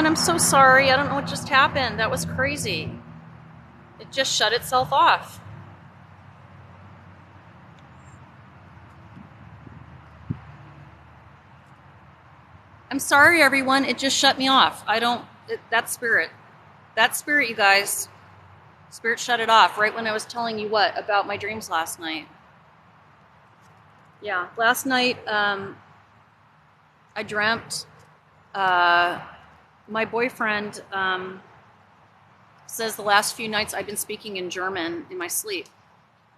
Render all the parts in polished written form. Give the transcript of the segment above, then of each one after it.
everyone. I'm so sorry. I don't know what just happened. That was crazy. It just shut itself off. I'm sorry, everyone. It just shut me off. That spirit, you guys, spirit shut it off right when I was telling you about my dreams last night. Yeah, last night I dreamt my boyfriend says the last few nights I've been speaking in German in my sleep.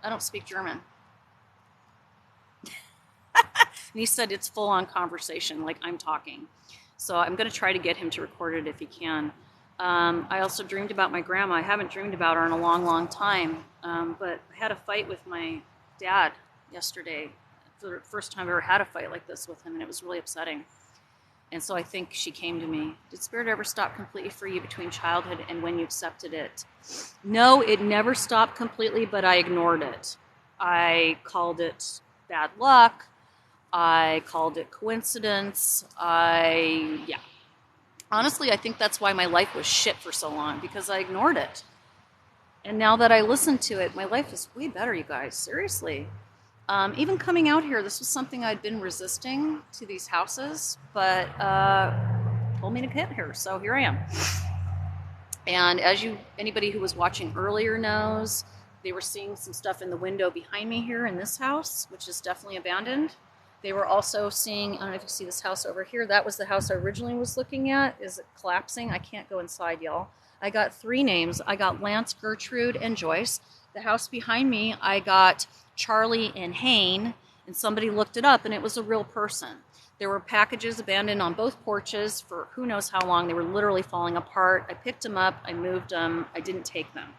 I don't speak German. And he said it's full-on conversation, like I'm talking. So I'm going to try to get him to record it if he can. I also dreamed about my grandma. I haven't dreamed about her in a long, long time. But I had a fight with my dad yesterday. For the first time I've ever had a fight like this with him, and it was really upsetting. And so I think she came to me. Did spirit ever stop completely for you between childhood and when you accepted it? No, it never stopped completely, but I ignored it. I called it bad luck. I called it coincidence. Honestly, I think that's why my life was shit for so long, because I ignored it. And now that I listen to it, my life is way better, you guys. Seriously. Even coming out here, this was something I'd been resisting to these houses, but told me to get here, so here I am. And as anybody who was watching earlier knows, they were seeing some stuff in the window behind me here in this house, which is definitely abandoned. They were also seeing, I don't know if you see this house over here. That was the house I originally was looking at. Is it collapsing? I can't go inside, y'all. I got 3 names. I got Lance, Gertrude, and Joyce. The house behind me, I got Charlie and Hayne, and somebody looked it up, and it was a real person. There were packages abandoned on both porches for who knows how long. They were literally falling apart. I picked them up. I moved them. I didn't take them.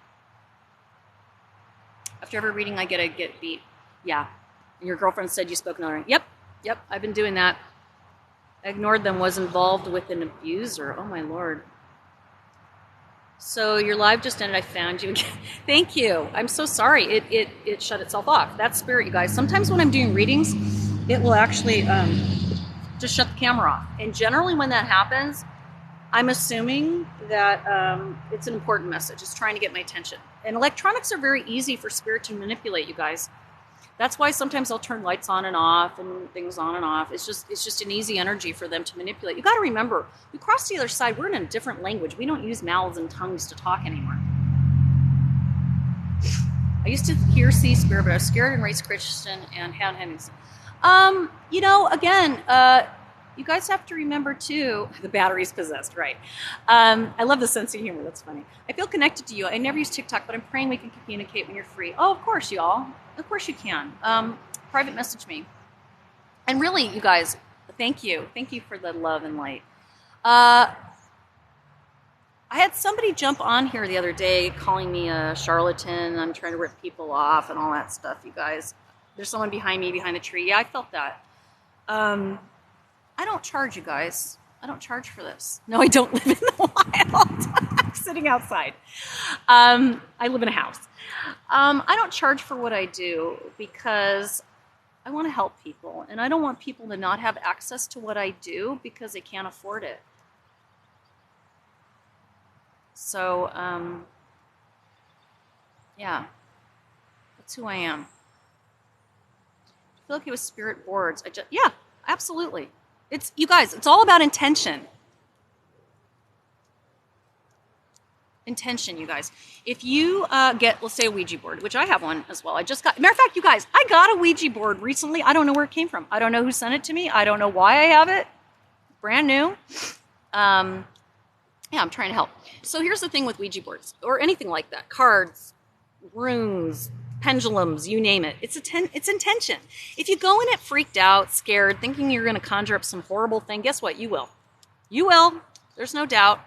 After every reading, I get a beat. Yeah. And your girlfriend said you spoke another. Yep, I've been doing that. I ignored them, was involved with an abuser. Oh, my Lord. So your live just ended. I found you again. Thank you. I'm so sorry. It shut itself off. That's spirit, you guys. Sometimes when I'm doing readings, it will actually just shut the camera off. And generally when that happens, I'm assuming that it's an important message. It's trying to get my attention. And electronics are very easy for spirit to manipulate, you guys. That's why sometimes I'll turn lights on and off and things on and off. It's just an easy energy for them to manipulate. You got to remember, we cross the other side. We're in a different language. We don't use mouths and tongues to talk anymore. I used to see spirit, but I was scared and raised Christian and had Hemmings. You guys have to remember too, the battery's possessed, right? I love the sense of humor. That's funny. I feel connected to you. I never use TikTok, but I'm praying we can communicate when you're free. Oh, of course, y'all. Of course you can. Private message me. And really, you guys, thank you. Thank you for the love and light. I had somebody jump on here the other day calling me a charlatan. I'm trying to rip people off and all that stuff, you guys. There's someone behind me, behind the tree. Yeah, I felt that. I don't charge, you guys. I don't charge for this. No, I don't live in the wild. I'm sitting outside. I live in a house. I don't charge for what I do because I want to help people. And I don't want people to not have access to what I do because they can't afford it. So, yeah, that's who I am. I feel like it was spirit boards. Yeah, absolutely. You guys, it's all about intention. Intention, you guys. If you get, let's say, a Ouija board, which I have one as well. Matter of fact, you guys, I got a Ouija board recently. I don't know where it came from. I don't know who sent it to me. I don't know why I have it. Brand new. Yeah, I'm trying to help. So here's the thing with Ouija boards, or anything like that. Cards, runes, pendulums, you name it. It's intention. If you go in it freaked out, scared, thinking you're going to conjure up some horrible thing, guess what? You will. You will. There's no doubt.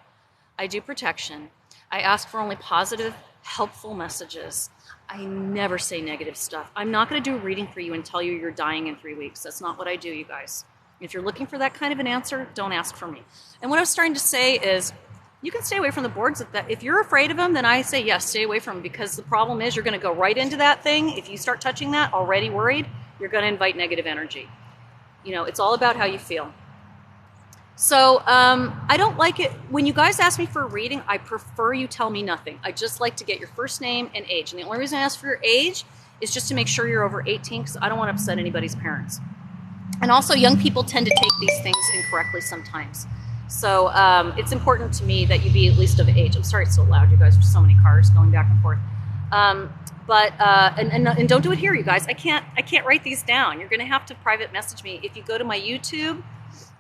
I do protection. I ask for only positive, helpful messages. I never say negative stuff. I'm not going to do a reading for you and tell you you're dying in 3 weeks. That's not what I do, you guys. If you're looking for that kind of an answer, don't ask for me. And what I was trying to say is, you can stay away from the boards. If you're afraid of them, then I say, yes, stay away from them, because the problem is you're going to go right into that thing. If you start touching that, already worried, you're going to invite negative energy. You know, it's all about how you feel. So I don't like it when you guys ask me for a reading. I prefer you tell me nothing. I just like to get your first name and age. And the only reason I ask for your age is just to make sure you're over 18 because I don't want to upset anybody's parents. And also young people tend to take these things incorrectly sometimes. So it's important to me that you be at least of age. I'm sorry it's so loud, you guys. There's so many cars going back and forth. And don't do it here, you guys. I can't write these down. You're going to have to private message me. If you go to my YouTube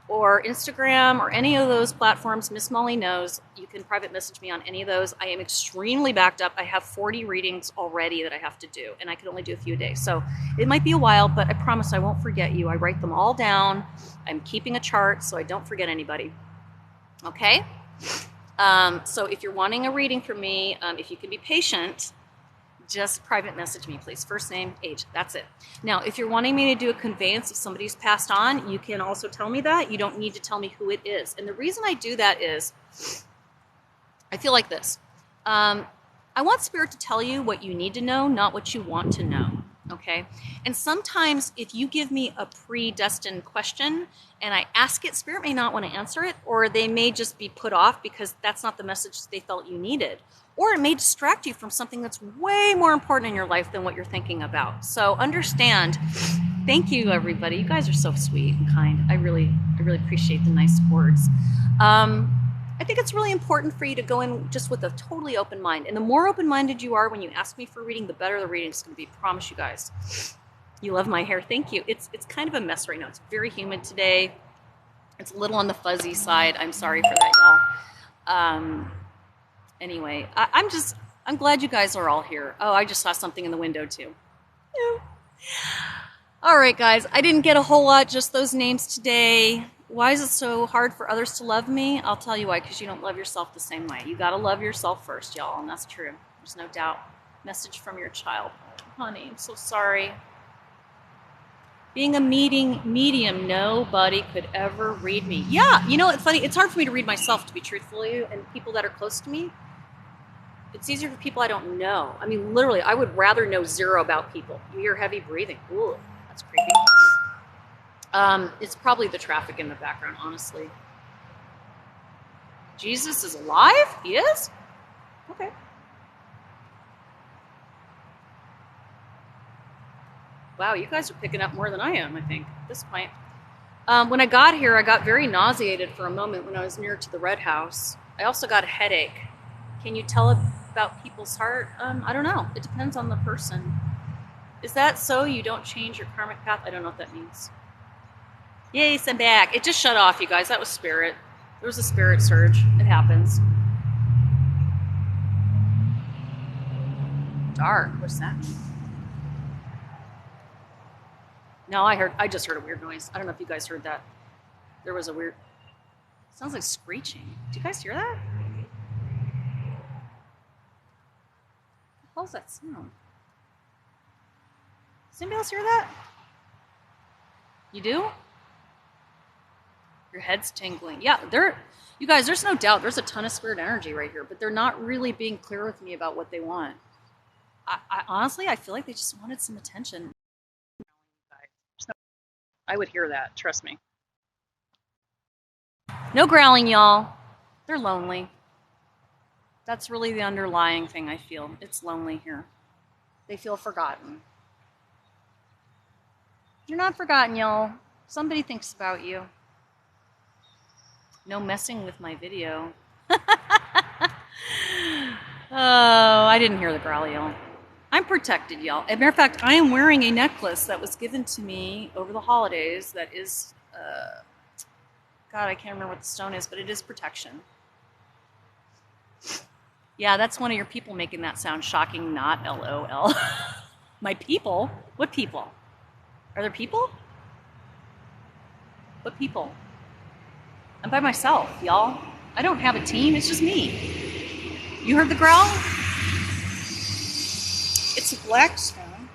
or Instagram or any of those platforms, Miss Molly knows, you can private message me on any of those. I am extremely backed up. I have 40 readings already that I have to do, and I can only do a few a day. So it might be a while, but I promise I won't forget you. I write them all down. I'm keeping a chart so I don't forget anybody. Okay? So if you're wanting a reading from me, if you can be patient, just private message me, please. First name, age, that's it. Now, if you're wanting me to do a conveyance if somebody's passed on, you can also tell me that. You don't need to tell me who it is. And the reason I do that is, I feel like this. I want Spirit to tell you what you need to know, not what you want to know, okay? And sometimes if you give me a predestined question and I ask it, Spirit may not want to answer it, or they may just be put off because that's not the message they felt you needed. Or it may distract you from something that's way more important in your life than what you're thinking about. So understand. Thank you, everybody. You guys are so sweet and kind. I really appreciate the nice words. I think it's really important for you to go in just with a totally open mind. And the more open-minded you are when you ask me for a reading, the better the reading is going to be. Promise you guys. You love my hair. Thank you. It's kind of a mess right now. It's very humid today. It's a little on the fuzzy side. I'm sorry for that, y'all. Anyway, I'm glad you guys are all here. Oh, I just saw something in the window too. Yeah. All right, guys, I didn't get a whole lot, just those names today. Why is it so hard for others to love me? I'll tell you why, because you don't love yourself the same way. You got to love yourself first, y'all, and that's true. There's no doubt. Message from your child. Honey, I'm so sorry. Being a medium, nobody could ever read me. Yeah, you know, it's funny. It's hard for me to read myself, to be truthful to you, and people that are close to me. It's easier for people I don't know. I mean, literally, I would rather know zero about people. You hear heavy breathing. Ooh, that's creepy. It's probably the traffic in the background, honestly. Jesus is alive? He is? Okay. Wow, you guys are picking up more than I am, I think, at this point. When I got here, I got very nauseated for a moment when I was near to the red house. I also got a headache. Can you tell about people's heart? I don't know. It depends on the person. Is that so you don't change your karmic path? I don't know what that means. Yes, I'm back. It just shut off, you guys. That was spirit. There was a spirit surge. It happens. Dark. What's that? No, I just heard a weird noise. I don't know if you guys heard that. There was a weird... Sounds like screeching. Do you guys hear that? What was that sound? Does anybody else hear that? You do? Your head's tingling. Yeah, you guys, there's no doubt. There's a ton of spirit energy right here, but they're not really being clear with me about what they want. I honestly, I feel like they just wanted some attention. I would hear that, trust me. No growling, y'all. They're lonely. That's really the underlying thing I feel. It's lonely here. They feel forgotten. You're not forgotten, y'all. Somebody thinks about you. No messing with my video. Oh, I didn't hear the growl, y'all. I'm protected, y'all. As a matter of fact, I am wearing a necklace that was given to me over the holidays that is, God, I can't remember what the stone is, but it is protection. Yeah, that's one of your people making that sound. Shocking, not LOL. My people? What people? Are there people? What people? I'm by myself, y'all. I don't have a team, it's just me. You heard the growl? It's a black stone.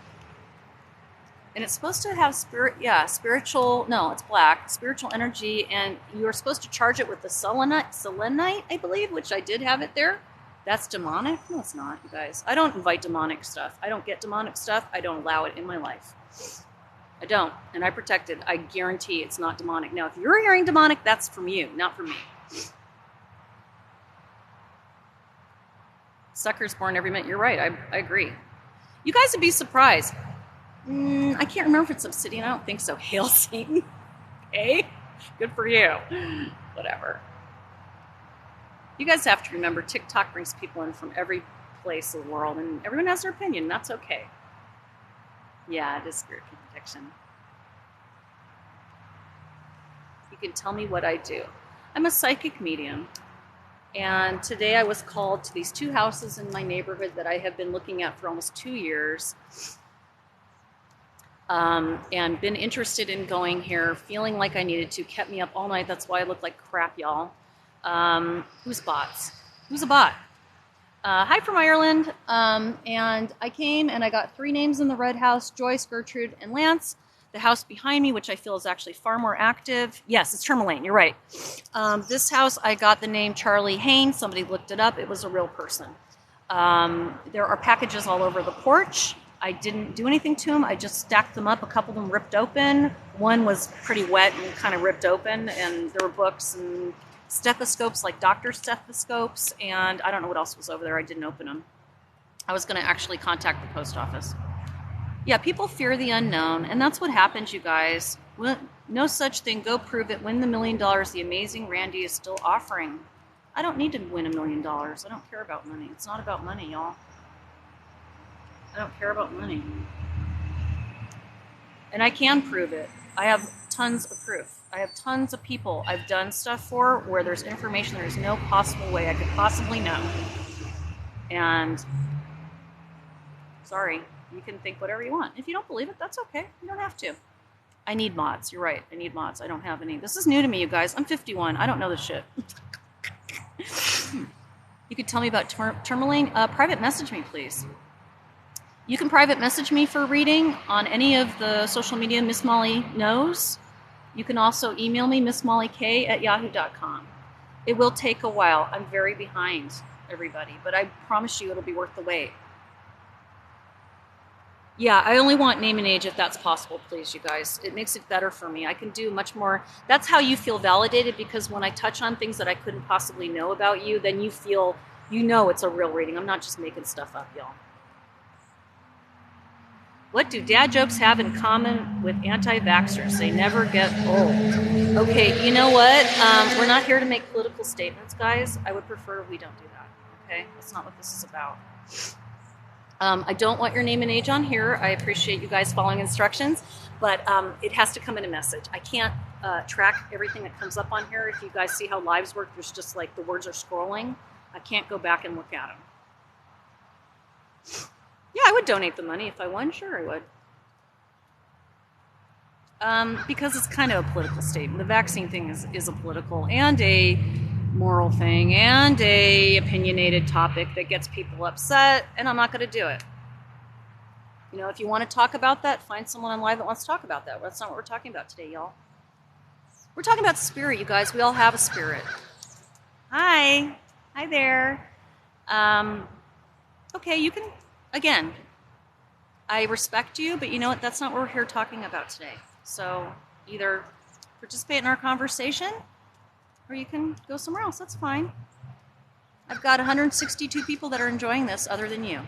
And it's supposed to have spiritual, no, it's black, spiritual energy, and you're supposed to charge it with the selenite, I believe, which I did have it there. That's demonic? No, it's not, you guys. I don't invite demonic stuff. I don't get demonic stuff. I don't allow it in my life. I don't, and I protect it. I guarantee it's not demonic. Now, if you're hearing demonic, that's from you, not from me. Suckers born every minute. You're right. I agree. You guys would be surprised. I can't remember if it's obsidian. I don't think so. Hail Satan. Okay? Good for you. Whatever. You guys have to remember, TikTok brings people in from every place of the world, and everyone has their opinion. That's okay. Yeah, it is spirit protection. You can tell me what I do. I'm a psychic medium. And today I was called to these 2 houses in my neighborhood that I have been looking at for almost 2 years. And been interested in going here, feeling like I needed to, kept me up all night. That's why I look like crap, y'all. Who's bots? Who's a bot? Hi from Ireland. And I came and I got 3 names in the red house, Joyce, Gertrude, and Lance. The house behind me, which I feel is actually far more active. Yes, it's Tourmaline, you're right. This house, I got the name Charlie Haynes. Somebody looked it up. It was a real person. There are packages all over the porch. I didn't do anything to them. I just stacked them up. A couple of them ripped open. One was pretty wet and kind of ripped open. And there were books and stethoscopes, like doctor stethoscopes. And I don't know what else was over there. I didn't open them. I was going to actually contact the post office. Yeah, people fear the unknown, and that's what happens, you guys. No such thing. Go prove it. Win the $1 million. The amazing Randy is still offering. I don't need to win $1 million. I don't care about money. It's not about money, y'all. I don't care about money. And I can prove it. I have tons of proof. I have tons of people I've done stuff for where there's information there's no possible way I could possibly know. And sorry. You can think whatever you want. If you don't believe it, that's okay. You don't have to. I need mods. You're right. I need mods. I don't have any. This is new to me, you guys. I'm 51. I don't know this shit. You could tell me about Tourmaline. Private message me, please. You can private message me for reading on any of the social media Miss Molly knows. You can also email me, missmollyk@yahoo.com. It will take a while. I'm very behind, everybody. But I promise you it'll be worth the wait. Yeah, I only want name and age if that's possible, please, you guys. It makes it better for me. I can do much more. That's how you feel validated, because when I touch on things that I couldn't possibly know about you, then you feel, you know it's a real reading. I'm not just making stuff up, y'all. What do dad jokes have in common with anti-vaxxers? They never get old. Okay, you know what? We're not here to make political statements, guys. I would prefer we don't do that, okay? That's not what this is about. I don't want your name and age on here. I appreciate you guys following instructions, but it has to come in a message. I can't track everything that comes up on here. If you guys see how lives work, there's just like the words are scrolling. I can't go back and look at them. Yeah, I would donate the money if I won. Sure, I would. Because it's kind of a political statement. The vaccine thing is a political and a moral thing and a opinionated topic that gets people upset, and I'm not going to do it. You know, if you want to talk about that, find someone on live that wants to talk about that. That's not what we're talking about today, y'all. We're talking about spirit, you guys. We all have a spirit. Hi there. Okay, you can, again, I respect you, but you know what? That's not what we're here talking about today. So either participate in our conversation, or you can go somewhere else. That's fine. I've got 162 people that are enjoying this other than you.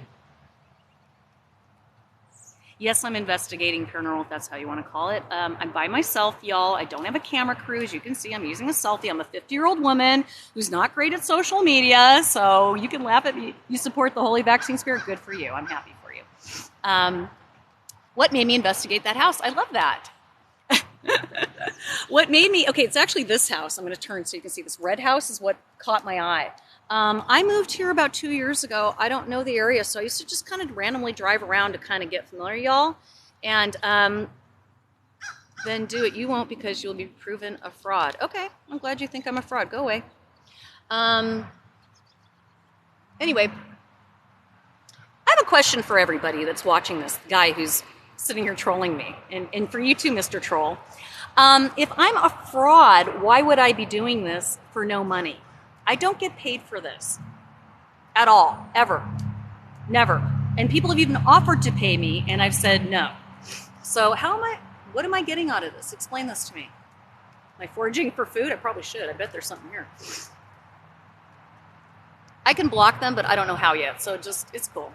Yes, I'm investigating paranormal, if that's how you want to call it. I'm by myself, y'all. I don't have a camera crew. As you can see, I'm using a selfie. I'm a 50-year-old woman who's not great at social media, so you can laugh at me. You support the holy vaccine spirit. Good for you. I'm happy for you. What made me investigate that house? I love that. What made me, okay, it's actually this house. I'm going to turn so you can see this red house is what caught my eye. I moved here about 2 years ago. I don't know the area, so I used to just kind of randomly drive around to kind of get familiar, y'all. And then do it. You won't, because you'll be proven a fraud. Okay, I'm glad you think I'm a fraud. Go away. Anyway, I have a question for everybody that's watching this, the guy who's sitting here trolling me, and for you too, Mr. Troll. If I'm a fraud, why would I be doing this for no money? I don't get paid for this at all, ever, never. And people have even offered to pay me, and I've said no. So What am I getting out of this? Explain this to me. Am I foraging for food? I probably should. I bet there's something here. I can block them, but I don't know how yet. So it's cool.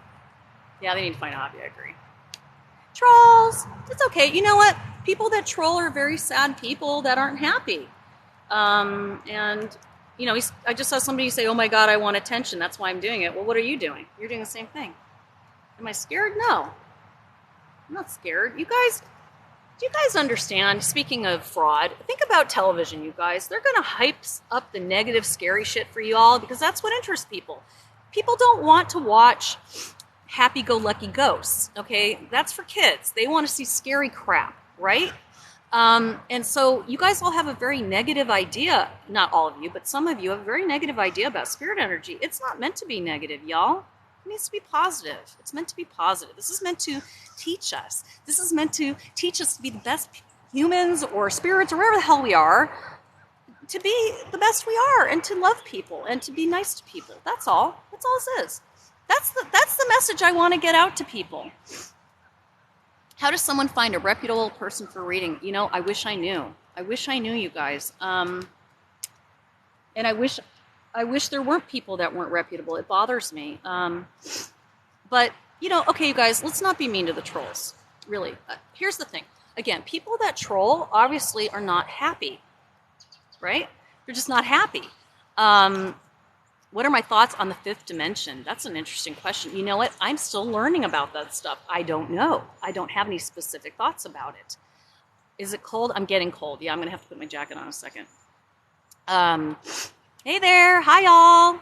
Yeah, they need to find a hobby. I agree. Trolls. It's okay. You know what? People that troll are very sad people that aren't happy. And, you know, I just saw somebody say, oh my God, I want attention. That's why I'm doing it. Well, what are you doing? You're doing the same thing. Am I scared? No. I'm not scared. Do you guys understand? Speaking of fraud, think about television, you guys. They're going to hype up the negative, scary shit for you all because that's what interests people. People don't want to watch happy-go-lucky ghosts, okay? That's for kids. They want to see scary crap, right? And so you guys all have a very negative idea. Not all of you, but some of you have a very negative idea about spirit energy. It's not meant to be negative, y'all. It needs to be positive. It's meant to be positive. This is meant to teach us. This is meant to teach us to be the best humans or spirits or wherever the hell we are, to be the best we are and to love people and to be nice to people. That's all. That's all this is. That's the message I want to get out to people. How does someone find a reputable person for reading? You know, I wish I knew. I wish I knew, you guys. And I wish there weren't people that weren't reputable. It bothers me. But, you know, okay, you guys, let's not be mean to the trolls. Really. Here's the thing. Again, people that troll obviously are not happy. Right? They're just not happy. What are my thoughts on the fifth dimension? That's an interesting question. You know what? I'm still learning about that stuff. I don't know. I don't have any specific thoughts about it. Is it cold? I'm getting cold. Yeah, I'm going to have to put my jacket on a second. Hey there. Hi, y'all.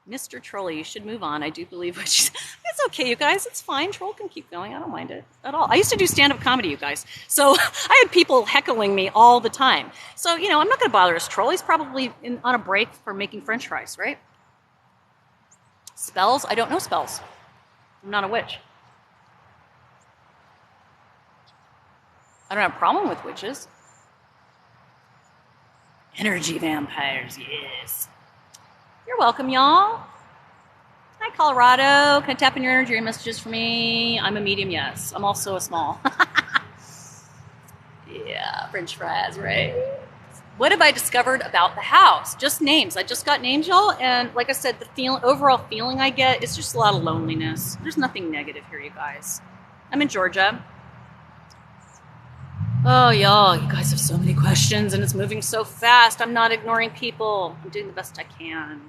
Mr. Trolley, you should move on. I do believe what you said. It's okay, you guys. It's fine. Troll can keep going. I don't mind it at all. I used to do stand-up comedy, you guys. So I had people heckling me all the time. So, you know, I'm not going to bother this troll. He's probably on a break for making French fries, right? Spells? I don't know spells. I'm not a witch. I don't have a problem with witches. Energy vampires, yes. You're welcome, y'all. Hi, Colorado. Can I tap in your energy messages for me? I'm a medium, yes. I'm also a small. Yeah, French fries, right? What have I discovered about the house? Just names. I just got names, y'all. And like I said, the overall feeling I get is just a lot of loneliness. There's nothing negative here, you guys. I'm in Georgia. Oh, y'all, you guys have so many questions and it's moving so fast. I'm not ignoring people. I'm doing the best I can.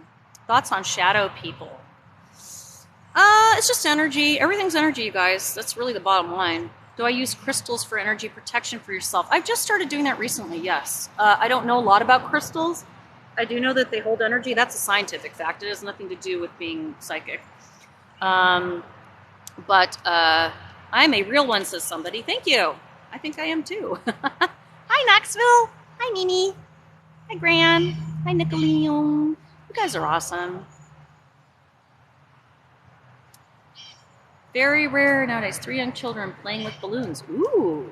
Thoughts on shadow people? It's just energy. Everything's energy, you guys. That's really the bottom line. Do I use crystals for energy protection for yourself? I've just started doing that recently, yes. I don't know a lot about crystals. I do know that they hold energy. That's a scientific fact. It has nothing to do with being psychic. But I'm a real one, says somebody. Thank you. I think I am too. Hi, Knoxville. Hi, Mimi. Hi, Gran. Hi, Nicolino. You guys are awesome. Very rare nowadays. 3 young children playing with balloons. Ooh,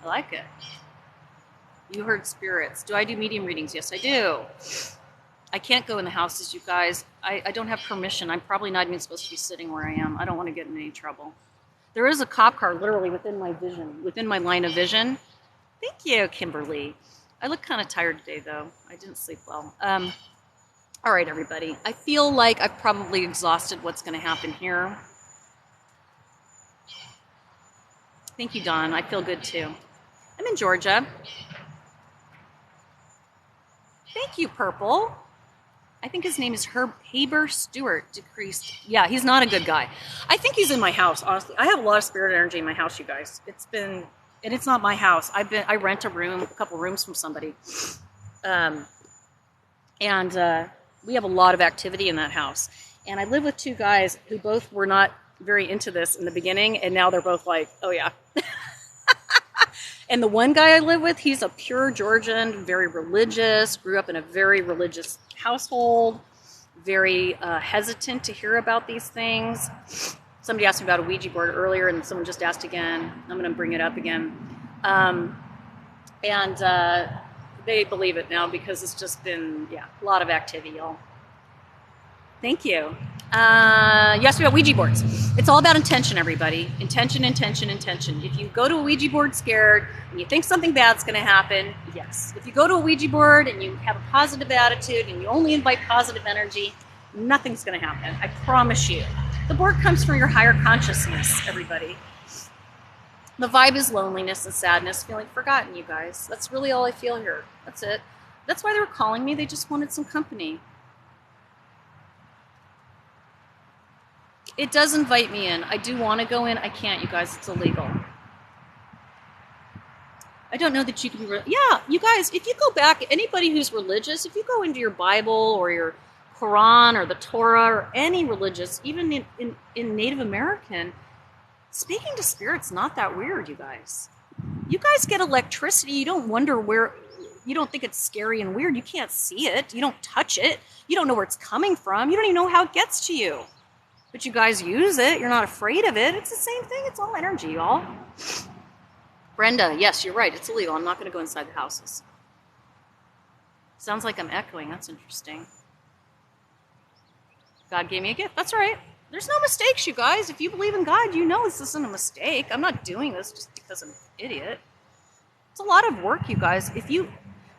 I like it. You heard spirits. Do I do medium readings? Yes, I do. I can't go in the houses, you guys. I don't have permission. I'm probably not even supposed to be sitting where I am. I don't want to get in any trouble. There is a cop car literally within my vision, within my line of vision. Thank you, Kimberly. I look kind of tired today, though. I didn't sleep well. All right, everybody. I feel like I've probably exhausted what's going to happen here. Thank you, Dawn. I feel good, too. I'm in Georgia. Thank you, Purple. I think his name is Haber Stewart. Decreased. Yeah, he's not a good guy. I think he's in my house, honestly. I have a lot of spirit energy in my house, you guys. And it's not my house. I rent a couple rooms from somebody. We have a lot of activity in that house. And I live with 2 guys who both were not very into this in the beginning, and now they're both like, oh yeah. And the one guy I live with, he's a pure Georgian, very religious, grew up in a very religious household, very hesitant to hear about these things. Somebody asked me about a Ouija board earlier, and someone just asked again. I'm going to bring it up again. They believe it now because it's just been, a lot of activity, y'all. Thank you. Yes, we got Ouija boards. It's all about intention, everybody. Intention, intention, intention. If you go to a Ouija board scared and you think something bad's going to happen, yes. If you go to a Ouija board and you have a positive attitude and you only invite positive energy, nothing's going to happen. I promise you. The board comes from your higher consciousness, everybody. The vibe is loneliness and sadness, feeling forgotten, you guys. That's really all I feel here. That's it. That's why they were calling me. They just wanted some company. It does invite me in. I do want to go in. I can't, you guys. It's illegal. I don't know that you can... Yeah, you guys, if you go back, anybody who's religious, if you go into your Bible or your Quran or the Torah or any religious, even in Native American, speaking to spirits not that weird, you guys. You guys get electricity. You don't wonder where... You don't think it's scary and weird. You can't see it. You don't touch it. You don't know where it's coming from. You don't even know how it gets to you. But you guys use it. You're not afraid of it. It's the same thing. It's all energy, y'all. Brenda, yes, you're right. It's illegal. I'm not going to go inside the houses. Sounds like I'm echoing. That's interesting. God gave me a gift. That's right. There's no mistakes, you guys. If you believe in God, you know this isn't a mistake. I'm not doing this just because I'm an idiot. It's a lot of work, you guys.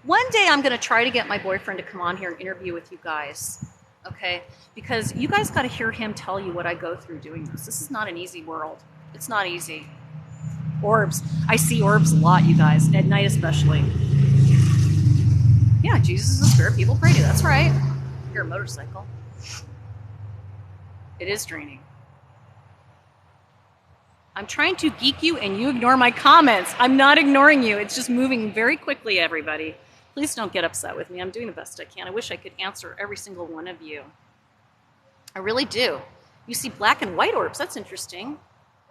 One day I'm going to try to get my boyfriend to come on here and interview with you guys. Okay, because you guys got to hear him tell you what I go through doing this. This is not an easy world. It's not easy. Orbs. I see orbs a lot, you guys, at night especially. Yeah, Jesus is a spirit people pray to. That's right. I hear a motorcycle. It is draining. I'm trying to geek you and you ignore my comments. I'm not ignoring you. It's just moving very quickly, everybody. Please don't get upset with me. I'm doing the best I can. I wish I could answer every single one of you. I really do. You see black and white orbs. That's interesting.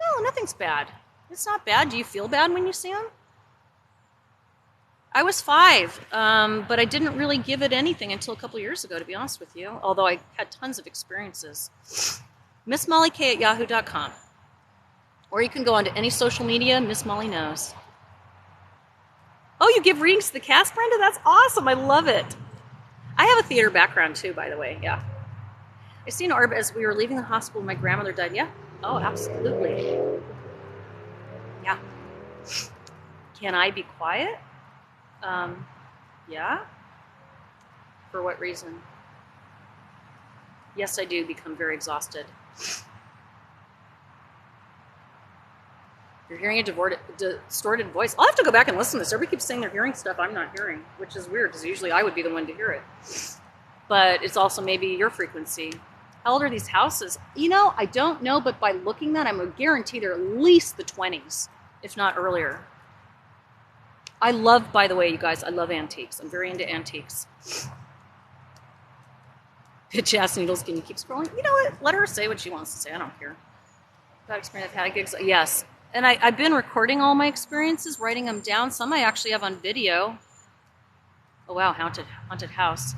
No, nothing's bad. It's not bad. Do you feel bad when you see them? I was 5, but I didn't really give it anything until a couple years ago, to be honest with you, although I had tons of experiences. MissMollyK@yahoo.com. Or you can go onto any social media. Miss Molly knows. Oh, you give readings to the cast, Brenda? That's awesome. I love it. I have a theater background, too, by the way. Yeah. I seen orb as we were leaving the hospital when my grandmother died. Yeah. Oh, absolutely. Yeah. Can I be quiet? Yeah. For what reason? Yes, I do become very exhausted. You're hearing a distorted voice. I'll have to go back and listen to this. Everybody keeps saying they're hearing stuff I'm not hearing, which is weird because usually I would be the one to hear it. But it's also maybe your frequency. How old are these houses? You know, I don't know, but by looking at them, I'm guarantee they're at least the 20s, if not earlier. I love, by the way, you guys, I love antiques. I'm very into antiques. Pitch ass needles, can you keep scrolling? You know what? Let her say what she wants to say. I don't care. That experience I've had gigs. Yes. And I've been recording all my experiences, writing them down. Some I actually have on video. Oh, wow. Haunted house.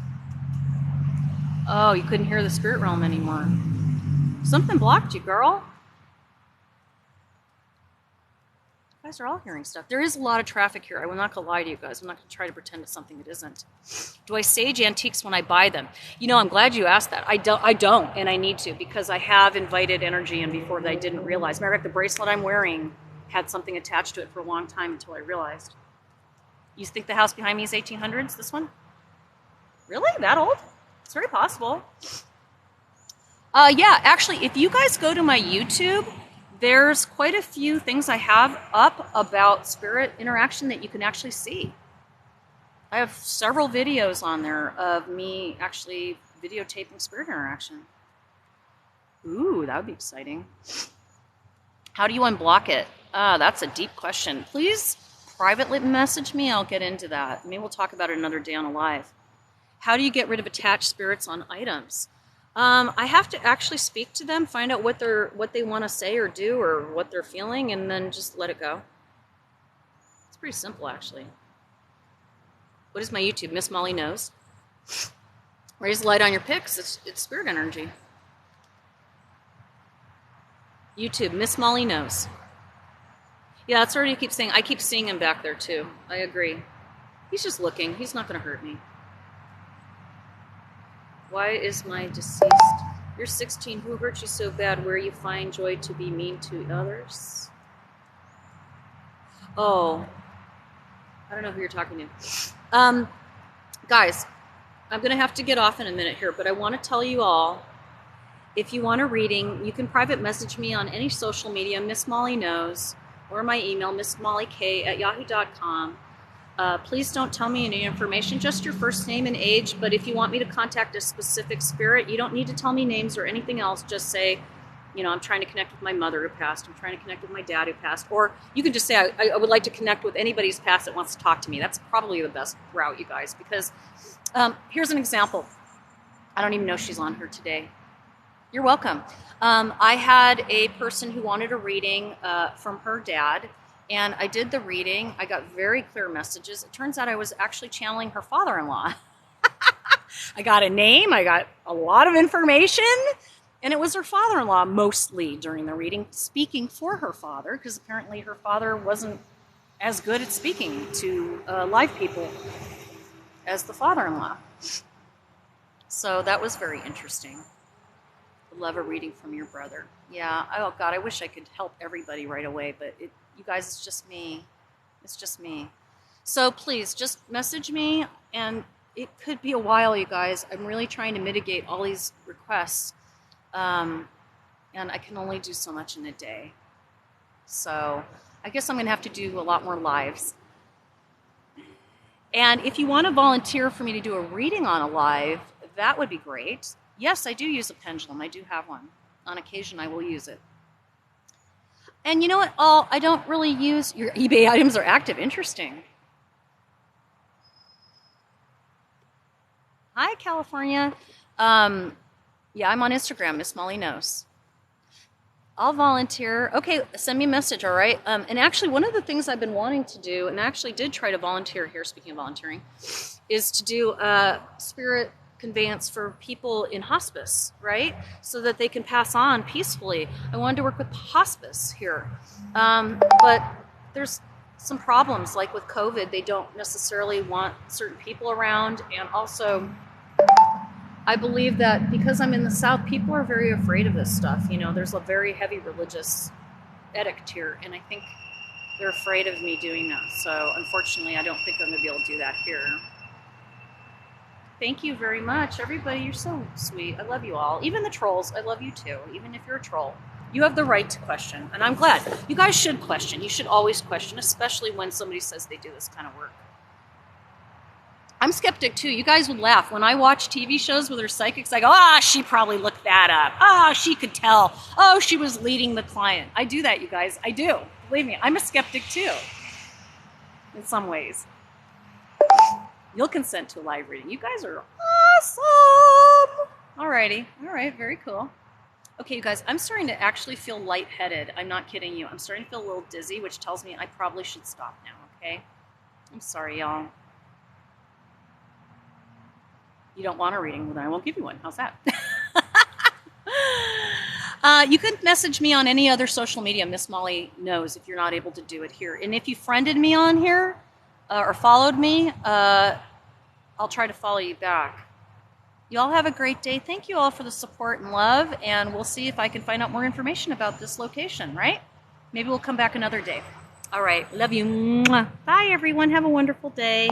Oh, you couldn't hear the spirit realm anymore. Something blocked you, girl. You guys are all hearing stuff. There is a lot of traffic here. I'm not going to lie to you guys. I'm not going to try to pretend it's something it isn't. Do I sage antiques when I buy them? You know, I'm glad you asked that. I don't, and I need to, because I have invited energy in before that I didn't realize. Matter of fact, the bracelet I'm wearing had something attached to it for a long time until I realized. You think the house behind me is 1800s, this one? Really? That old? It's very possible. Yeah, actually, if you guys go to my YouTube, there's quite a few things I have up about spirit interaction that you can actually see. I have several videos on there of me actually videotaping spirit interaction. Ooh, that would be exciting. How do you unblock it? That's a deep question. Please privately message me. I'll get into that. Maybe we'll talk about it another day on a live. How do you get rid of attached spirits on items? I have to actually speak to them, find out what they want to say or do or what they're feeling, and then just let it go. It's pretty simple, actually. What is my YouTube? Miss Molly knows. Raise the light on your pics. It's spirit energy. YouTube, Miss Molly knows. Yeah, that's already keep saying. I keep seeing him back there too. I agree. He's just looking. He's not going to hurt me. Why is my deceased? You're 16. Who hurt you so bad? Where you find joy to be mean to others? Oh, I don't know who you're talking to. Guys, I'm going to have to get off in a minute here, but I want to tell you all, if you want a reading, you can private message me on any social media, Miss Molly knows, or my email, missmollyk@yahoo.com. Please don't tell me any information, just your first name and age. But if you want me to contact a specific spirit, you don't need to tell me names or anything else. Just say, you know, I'm trying to connect with my mother who passed. I'm trying to connect with my dad who passed. Or you can just say, I would like to connect with anybody's past that wants to talk to me. That's probably the best route, you guys, because here's an example. I don't even know she's on here today. You're welcome. I had a person who wanted a reading from her dad, and I did the reading. I got very clear messages. It turns out I was actually channeling her father-in-law. I got a name, I got a lot of information, and it was her father-in-law mostly during the reading, speaking for her father, because apparently her father wasn't as good at speaking to live people as the father-in-law. So that was very interesting. Love a reading from your brother. Yeah, oh God, I wish I could help everybody right away, but you guys, it's just me. It's just me. So please, just message me, and it could be a while, you guys. I'm really trying to mitigate all these requests, and I can only do so much in a day. So I guess I'm going to have to do a lot more lives. And if you want to volunteer for me to do a reading on a live, that would be great. Yes, I do use a pendulum. I do have one. On occasion, I will use it. And you know what? I don't really use your eBay items are active. Interesting. Hi, California. Yeah, I'm on Instagram. Miss Molly knows. I'll volunteer. Okay, send me a message, all right? And actually, one of the things I've been wanting to do, and I actually did try to volunteer here, speaking of volunteering, is to do spirit conveyance for people in hospice, right? So that they can pass on peacefully. I wanted to work with hospice here. But there's some problems, like with COVID, they don't necessarily want certain people around. And also, I believe that because I'm in the South, people are very afraid of this stuff. You know, there's a very heavy religious edict here, and I think they're afraid of me doing that. So unfortunately, I don't think I'm going to be able to do that here. Thank you very much, everybody. You're so sweet. I love you all. Even the trolls, I love you too. Even if you're a troll, you have the right to question, and I'm glad. You guys should question. You should always question, especially when somebody says they do this kind of work. I'm skeptic too. You guys would laugh. When I watch TV shows with her psychics, I go, she probably looked that up. She could tell. She was leading the client. I do that, you guys. I do. Believe me, I'm a skeptic too. In some ways. You'll consent to a live reading. You guys are awesome. Alrighty. All right. Very cool. Okay, you guys, I'm starting to actually feel lightheaded. I'm not kidding you. I'm starting to feel a little dizzy, which tells me I probably should stop now, okay? I'm sorry, y'all. You don't want a reading, well, then I won't give you one. How's that? You can message me on any other social media. Miss Molly knows if you're not able to do it here. And if you friended me on here or followed me, I'll try to follow you back. You all have a great day. Thank you all for the support and love, and we'll see if I can find out more information about this location, right? Maybe we'll come back another day. All right. Love you. Mwah. Bye, everyone. Have a wonderful day.